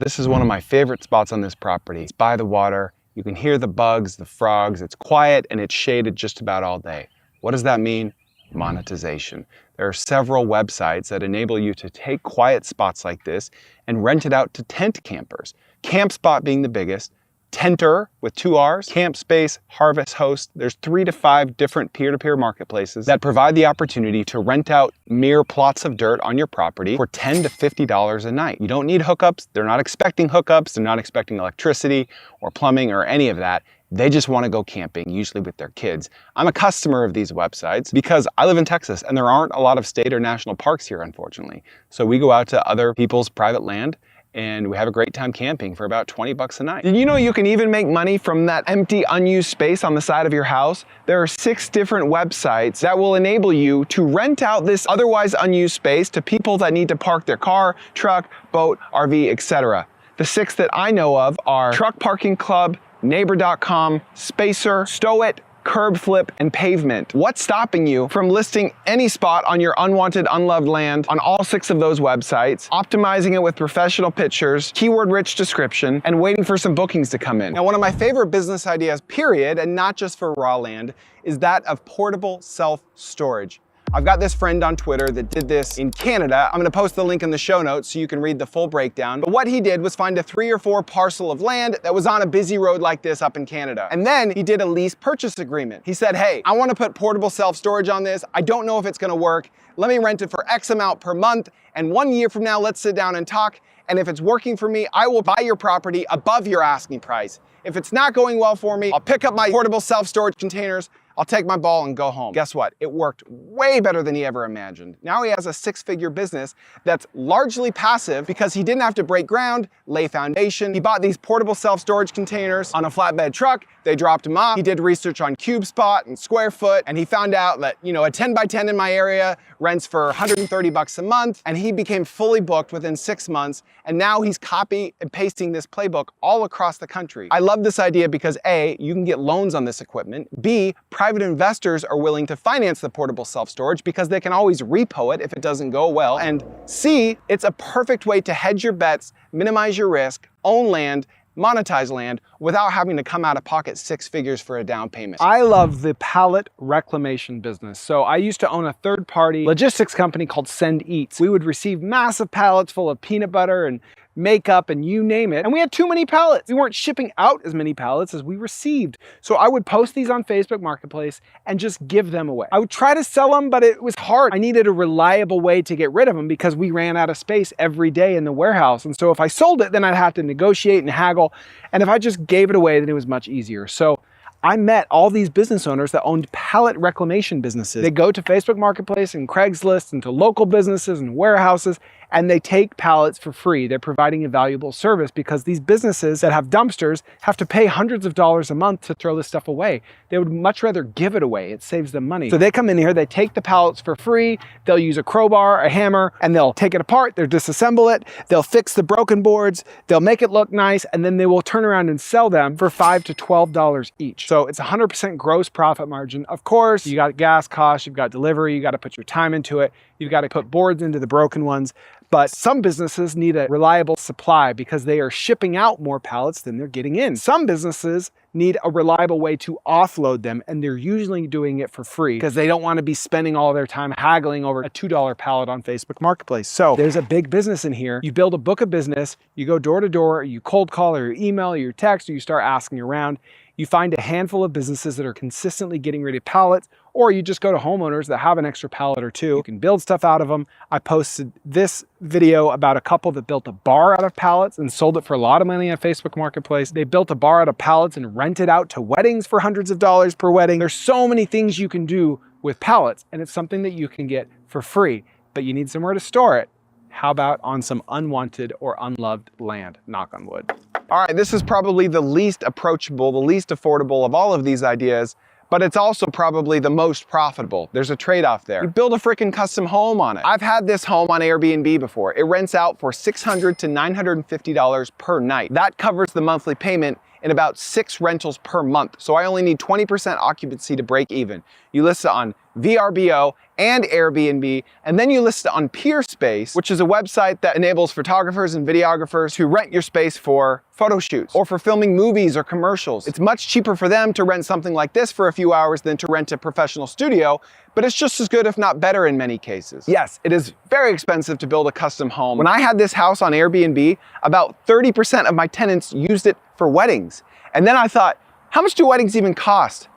This is one of my favorite spots on this property. It's by the water. You can hear the bugs, the frogs. It's quiet and it's shaded just about all day. What does that mean? Monetization. There are several websites that enable you to take quiet spots like this and rent it out to tent campers. CampSpot being the biggest. Tenter with 2 R's, CampSpace, Harvest Host. There's 3 to 5 different peer-to-peer marketplaces that provide the opportunity to rent out mere plots of dirt on your property for $10 to $50 a night. You don't need hookups. They're not expecting hookups. They're not expecting electricity or plumbing or any of that. They just want to go camping, usually with their kids. I'm a customer of these websites because I live in Texas and there aren't a lot of state or national parks here, unfortunately. So we go out to other people's private land and we have a great time camping for about 20 bucks a night. Did you know you can even make money from that empty unused space on the side of your house? There are 6 different websites that will enable you to rent out this otherwise unused space to people that need to park their car, truck, boat, RV, etc. The 6 that I know of are Truck Parking Club, Neighbor.com, Spacer, Stow It, Curb Flip, and Pavement. What's stopping you from listing any spot on your unwanted, unloved land on all 6 of those websites, optimizing it with professional pictures, keyword-rich description, and waiting for some bookings to come in? Now, one of my favorite business ideas, period, and not just for raw land, is that of portable self-storage. I've got this friend on Twitter that did this in Canada. I'm gonna post the link in the show notes so you can read the full breakdown. But what he did was find a 3 or 4 parcel of land that was on a busy road like this up in Canada. And then he did a lease purchase agreement. He said, hey, I wanna put portable self-storage on this. I don't know if it's gonna work. Let me rent it for X amount per month. And 1 year from now, let's sit down and talk. And if it's working for me, I will buy your property above your asking price. If it's not going well for me, I'll pick up my portable self-storage containers, I'll take my ball and go home. Guess what? It worked way better than he ever imagined. Now he has a 6-figure business that's largely passive because he didn't have to break ground, lay foundation. He bought these portable self-storage containers on a flatbed truck. They dropped him off. He did research on CubeSpot and Square Foot, and he found out that, a 10 by 10 in my area rents for 130 bucks a month, and he became fully booked within 6 months, and now he's copy and pasting this playbook all across the country. I love this idea because A, you can get loans on this equipment. B, private investors are willing to finance the portable self-storage because they can always repo it if it doesn't go well. And C, it's a perfect way to hedge your bets, minimize your risk, own land, monetize land without having to come out of pocket 6 figures for a down payment. I love the pallet reclamation business. So I used to own a third-party logistics company called Send Eats. We would receive massive pallets full of peanut butter and makeup and you name it. And we had too many pallets. We weren't shipping out as many pallets as we received. So I would post these on Facebook Marketplace and just give them away. I would try to sell them, but it was hard. I needed a reliable way to get rid of them because we ran out of space every day in the warehouse. And so if I sold it, then I'd have to negotiate and haggle. And if I just gave it away, then it was much easier. So I met all these business owners that owned pallet reclamation businesses. They go to Facebook Marketplace and Craigslist and to local businesses and warehouses, and they take pallets for free. They're providing a valuable service because these businesses that have dumpsters have to pay hundreds of dollars a month to throw this stuff away. They would much rather give it away. It saves them money. So they come in here, they take the pallets for free. They'll use a crowbar, a hammer, and they'll take it apart. They'll disassemble it. They'll fix the broken boards. They'll make it look nice, and then they will turn around and sell them for $5 to $12 each. So it's 100% gross profit margin. Of course, you got gas costs, you've got delivery, you got to put your time into it. You've got to put boards into the broken ones. But some businesses need a reliable supply because they are shipping out more pallets than they're getting in. Some businesses need a reliable way to offload them, and they're usually doing it for free because they don't want to be spending all their time haggling over a $2 pallet on Facebook Marketplace. So there's a big business in here. You build a book of business, you go door to door, you cold call or you email or you text, or you start asking around. You find a handful of businesses that are consistently getting rid of pallets, or you just go to homeowners that have an extra pallet or two. You can build stuff out of them. I posted this video about a couple that built a bar out of pallets and sold it for a lot of money on Facebook Marketplace. They built a bar out of pallets and rented out to weddings for hundreds of dollars per wedding. There's so many things you can do with pallets, and it's something that you can get for free, but you need somewhere to store it. How about on some unwanted or unloved land? Knock on wood. All right, this is probably the least approachable, the least affordable of all of these ideas, but it's also probably the most profitable. There's a trade-off there. You build a freaking custom home on it. I've had this home on Airbnb before. It rents out for $600 to $950 per night. That covers the monthly payment in about 6 rentals per month. So I only need 20% occupancy to break even. You list it on VRBO and Airbnb, and then you list it on Peerspace, which is a website that enables photographers and videographers to rent your space for photo shoots or for filming movies or commercials. It's much cheaper for them to rent something like this for a few hours than to rent a professional studio, but it's just as good, if not better, in many cases. Yes, it is very expensive to build a custom home. When I had this house on Airbnb, about 30% of my tenants used it for weddings. And then I thought, how much do weddings even cost?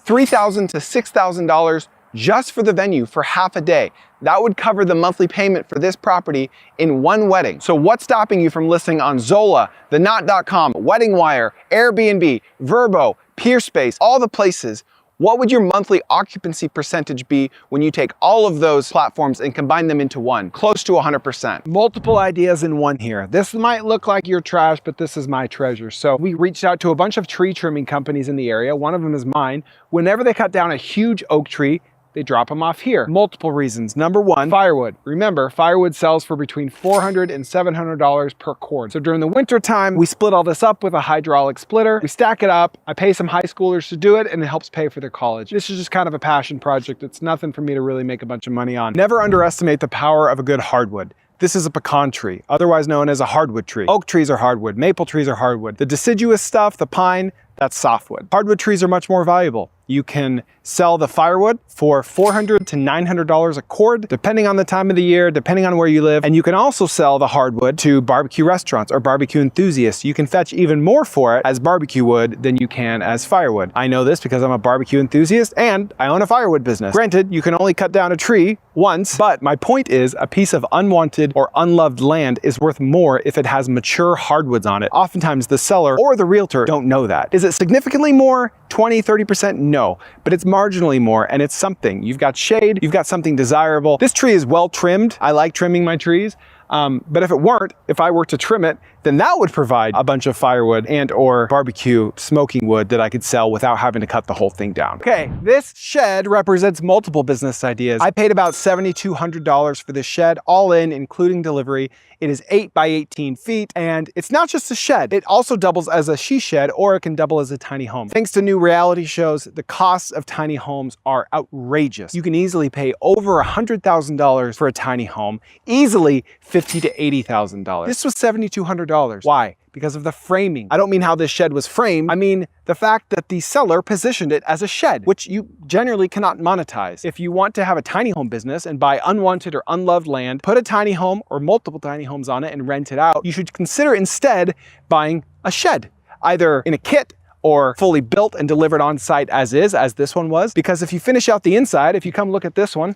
$3,000 to $6,000 just for the venue for half a day. That would cover the monthly payment for this property in one wedding. So what's stopping you from listing on Zola, TheKnot.com, Wedding Wire, Airbnb, Vrbo, Peerspace, all the places? What would your monthly occupancy percentage be when you take all of those platforms and combine them into one? Close to 100%. Multiple ideas in one here. This might look like your trash, but this is my treasure. So we reached out to a bunch of tree trimming companies in the area. One of them is mine. Whenever they cut down a huge oak tree, they drop them off here. Multiple reasons. Number one, firewood. Remember, firewood sells for between $400 and $700 per cord. So during the winter time, we split all this up with a hydraulic splitter. We stack it up. I pay some high schoolers to do it, and it helps pay for their college. This is just kind of a passion project. It's nothing for me to really make a bunch of money on. Never underestimate the power of a good hardwood. This is a pecan tree, otherwise known as a hardwood tree. Oak trees are hardwood, maple trees are hardwood. The deciduous stuff, the pine, that's softwood. Hardwood trees are much more valuable. You can sell the firewood for $400 to $900 a cord, depending on the time of the year, depending on where you live. And you can also sell the hardwood to barbecue restaurants or barbecue enthusiasts. You can fetch even more for it as barbecue wood than you can as firewood. I know this because I'm a barbecue enthusiast and I own a firewood business. Granted, you can only cut down a tree once, but my point is a piece of unwanted or unloved land is worth more if it has mature hardwoods on it. Oftentimes the seller or the realtor don't know that. Is it significantly more? 20, 30%? No, but it's marginally more and it's something. You've got shade, you've got something desirable. This tree is well trimmed. I like trimming my trees. But if I were to trim it, then that would provide a bunch of firewood and or barbecue smoking wood that I could sell without having to cut the whole thing down. Okay, this shed represents multiple business ideas. I paid about $7,200 for this shed, all in, including delivery. It is 8 by 18 feet, and it's not just a shed. It also doubles as a she shed, or it can double as a tiny home. Thanks to new reality shows, the costs of tiny homes are outrageous. You can easily pay over $100,000 for a tiny home, easily $50,000 to $80,000. This was $7,200. Why? Because of the framing. I don't mean how this shed was framed. I mean the fact that the seller positioned it as a shed, which you generally cannot monetize. If you want to have a tiny home business and buy unwanted or unloved land, put a tiny home or multiple tiny homes on it and rent it out, you should consider instead buying a shed, either in a kit or fully built and delivered on site as is, as this one was. Because if you finish out the inside, if you come look at this one,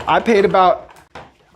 I paid about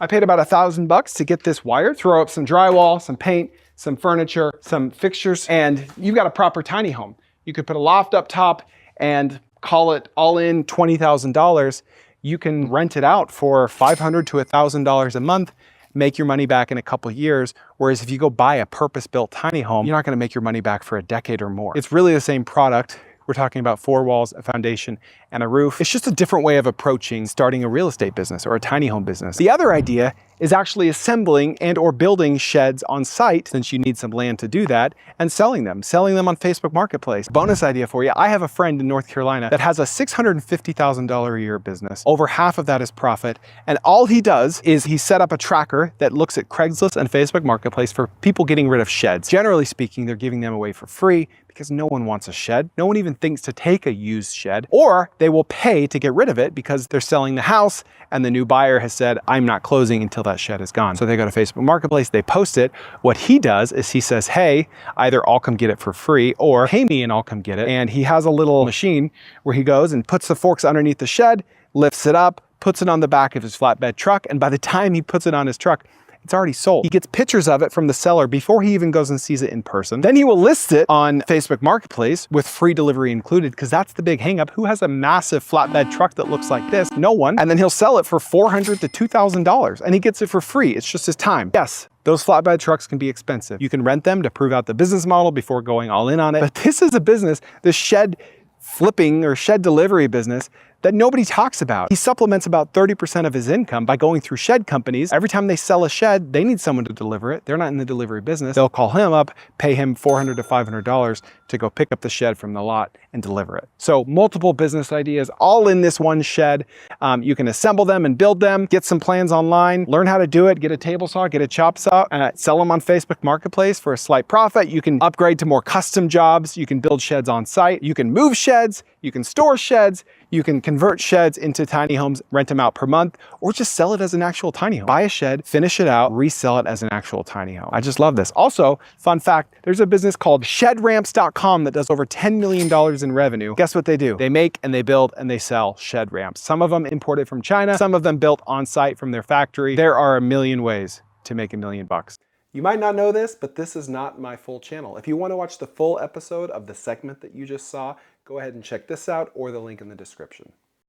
$1,000 to get this wired, throw up some drywall, some paint, some furniture, some fixtures, and you've got a proper tiny home. You could put a loft up top and call it all in $20,000. You can rent it out for $500 to $1,000 a month, make your money back in a couple years. Whereas if you go buy a purpose-built tiny home, you're not gonna make your money back for a decade or more. It's really the same product. We're talking about 4 walls, a foundation, and a roof. It's just a different way of approaching starting a real estate business or a tiny home business. The other idea is actually assembling and or building sheds on site, since you need some land to do that, and selling them on Facebook Marketplace. Bonus idea for you. I have a friend in North Carolina that has a $650,000 a year business. Over half of that is profit. And all he does is he set up a tracker that looks at Craigslist and Facebook Marketplace for people getting rid of sheds. Generally speaking, they're giving them away for free because no one wants a shed. No one even thinks to take a used shed, or they will pay to get rid of it because they're selling the house and the new buyer has said, I'm not closing until that shed is gone. So they go to Facebook Marketplace, they post it. What he does is he says, hey, either I'll come get it for free or pay me and I'll come get it. And he has a little machine where he goes and puts the forks underneath the shed, lifts it up, puts it on the back of his flatbed truck. And by the time he puts it on his truck, it's already sold. He gets pictures of it from the seller before he even goes and sees it in person. Then he will list it on Facebook Marketplace with free delivery included, because that's the big hang up. Who has a massive flatbed truck that looks like this? No one. And then he'll sell it for $400 to $2,000 and he gets it for free. It's just his time. Yes, those flatbed trucks can be expensive. You can rent them to prove out the business model before going all in on it. But this is a business, the shed flipping or shed delivery business, that nobody talks about. He supplements about 30% of his income by going through shed companies. Every time they sell a shed, they need someone to deliver it. They're not in the delivery business. They'll call him up, pay him $400 to $500 to go pick up the shed from the lot and deliver it. So multiple business ideas all in this one shed. You can assemble them and build them, get some plans online, learn how to do it, get a table saw, get a chop saw, sell them on Facebook Marketplace for a slight profit. You can upgrade to more custom jobs. You can build sheds on site. You can move sheds. You can store sheds. You can convert sheds into tiny homes, rent them out per month, or just sell it as an actual tiny home. Buy a shed, finish it out, resell it as an actual tiny home. I just love this. Also, fun fact, there's a business called shedramps.com that does over $10 million in revenue. Guess what they do? They make and they build and they sell shed ramps. Some of them imported from China, some of them built on site from their factory. There are a million ways to make $1 million. You might not know this, but this is not my full channel. If you want to watch the full episode of the segment that you just saw, go ahead and check this out or the link in the description.